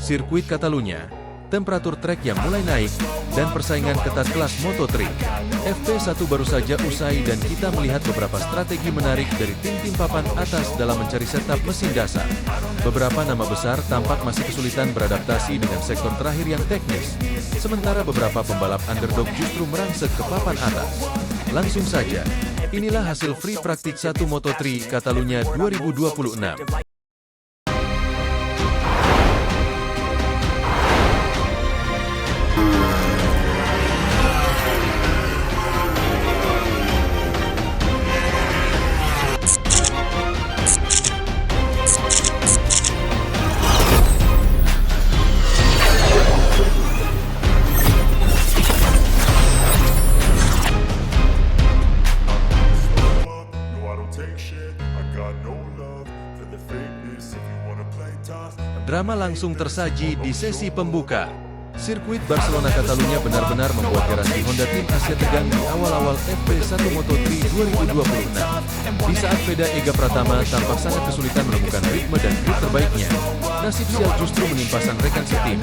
sirkuit Catalunya, temperatur trek yang mulai naik, dan persaingan ketat kelas Moto3. FP1 baru saja usai dan kita melihat beberapa strategi menarik dari tim-tim papan atas dalam mencari setup mesin dasar. Beberapa nama besar tampak masih kesulitan beradaptasi dengan sektor terakhir yang teknis, sementara beberapa pembalap underdog justru merangsek ke papan atas. Langsung saja, inilah hasil Free Practice 1 Moto3 Catalunya 2026. Drama langsung tersaji di sesi pembuka. Sirkuit Barcelona Catalunya benar-benar membuat garasi Honda Tim Asia tegang di awal-awal FP1 Moto3 2026. Di saat Feda Ega Pratama tampak sangat kesulitan menemukan ritme dan grip terbaiknya, nasib sial justru menimpa sang rekan setim,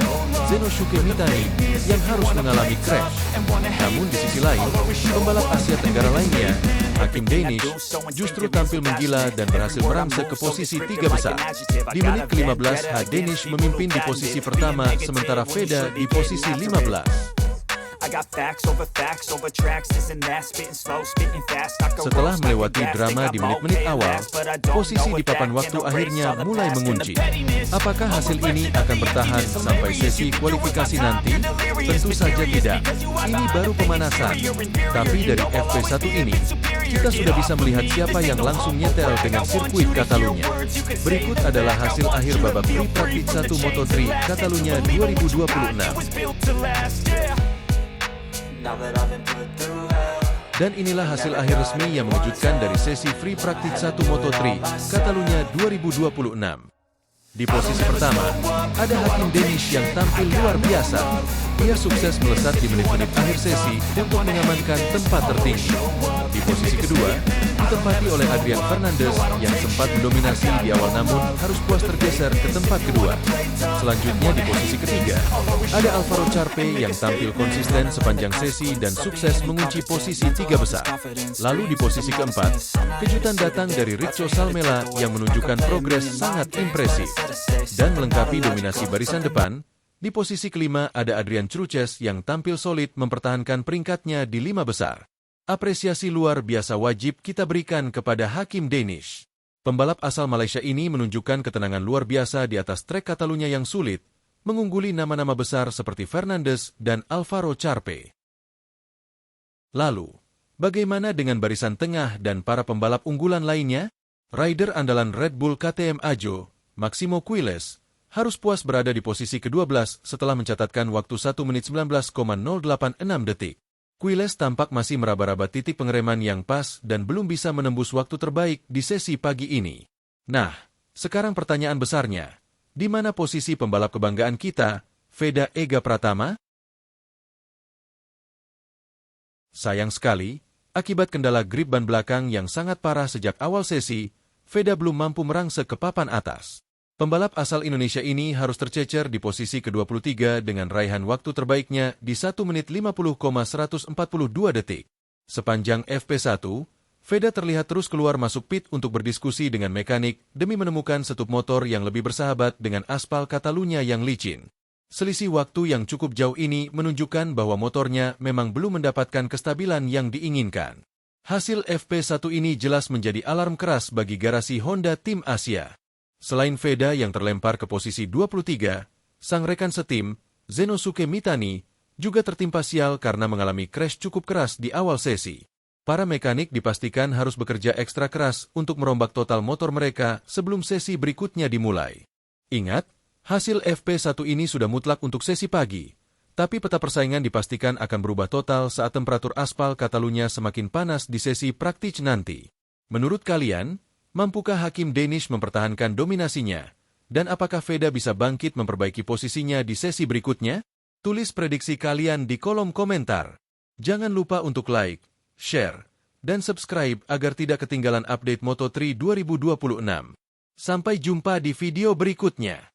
Zenosuke Mitani, yang harus mengalami crash. Namun di sisi lain, pembalap Asia Tenggara lainnya, Hakim Danish, justru tampil menggila dan berhasil merangsek ke posisi 3 besar. Di menit ke-15, Danish memimpin di posisi pertama, sementara Feda di posisi 15. Setelah melewati drama di menit-menit awal, posisi di papan waktu akhirnya mulai mengunci. Apakah hasil ini akan bertahan sampai sesi kualifikasi nanti? Tentu saja tidak. Ini baru pemanasan. Tapi dari FP1 ini, kita sudah bisa melihat siapa yang langsung nyetel dengan sirkuit Catalunya. Berikut adalah hasil akhir babak Free Practice 1 Moto3 Catalunya 2026. Dan inilah hasil akhir resmi yang mengejutkan dari sesi Free Practice 1 Moto3 Catalunya 2026. Di posisi pertama, ada Hakim Danish yang tampil luar biasa. Ia sukses melesat di menit-menit akhir sesi untuk mengamankan tempat tertinggi. Di posisi kedua, ditempati oleh Adrian Fernandez yang sempat mendominasi di awal namun harus puas tergeser ke tempat kedua. Selanjutnya di posisi ketiga, ada Alvaro Charpe yang tampil konsisten sepanjang sesi dan sukses mengunci posisi 3 besar. Lalu di posisi keempat, kejutan datang dari Richo Salmela yang menunjukkan progres sangat impresif. Dan melengkapi dominasi barisan depan, di posisi kelima ada Adrian Chruches yang tampil solid mempertahankan peringkatnya di 5 besar. Apresiasi luar biasa wajib kita berikan kepada Hakim Danish. Pembalap asal Malaysia ini menunjukkan ketenangan luar biasa di atas trek Catalunya yang sulit, mengungguli nama-nama besar seperti Fernandez dan Alvaro Charpe. Lalu, bagaimana dengan barisan tengah dan para pembalap unggulan lainnya? Rider andalan Red Bull KTM Ajo, Maximo Quiles, harus puas berada di posisi ke-12 setelah mencatatkan waktu 1 menit 19,086 detik. Quiles tampak masih meraba-raba titik pengereman yang pas dan belum bisa menembus waktu terbaik di sesi pagi ini. Nah, sekarang pertanyaan besarnya, di mana posisi pembalap kebanggaan kita, Feda Ega Pratama? Sayang sekali, akibat kendala grip ban belakang yang sangat parah sejak awal sesi, Feda belum mampu merangsek ke papan atas. Pembalap asal Indonesia ini harus tercecer di posisi ke-23 dengan raihan waktu terbaiknya di 1 menit 50,142 detik. Sepanjang FP1, Feda terlihat terus keluar masuk pit untuk berdiskusi dengan mekanik demi menemukan setup motor yang lebih bersahabat dengan aspal Catalunya yang licin. Selisih waktu yang cukup jauh ini menunjukkan bahwa motornya memang belum mendapatkan kestabilan yang diinginkan. Hasil FP1 ini jelas menjadi alarm keras bagi garasi Honda Tim Asia. Selain Feda yang terlempar ke posisi 23, sang rekan setim, Zenosuke Mitani, juga tertimpa sial karena mengalami crash cukup keras di awal sesi. Para mekanik dipastikan harus bekerja ekstra keras untuk merombak total motor mereka sebelum sesi berikutnya dimulai. Ingat, hasil FP1 ini sudah mutlak untuk sesi pagi, tapi peta persaingan dipastikan akan berubah total saat temperatur aspal Catalunya semakin panas di sesi praktis nanti. Menurut kalian, mampukah Hakim Danish mempertahankan dominasinya? Dan apakah Feda bisa bangkit memperbaiki posisinya di sesi berikutnya? Tulis prediksi kalian di kolom komentar. Jangan lupa untuk like, share, dan subscribe agar tidak ketinggalan update Moto3 2026. Sampai jumpa di video berikutnya.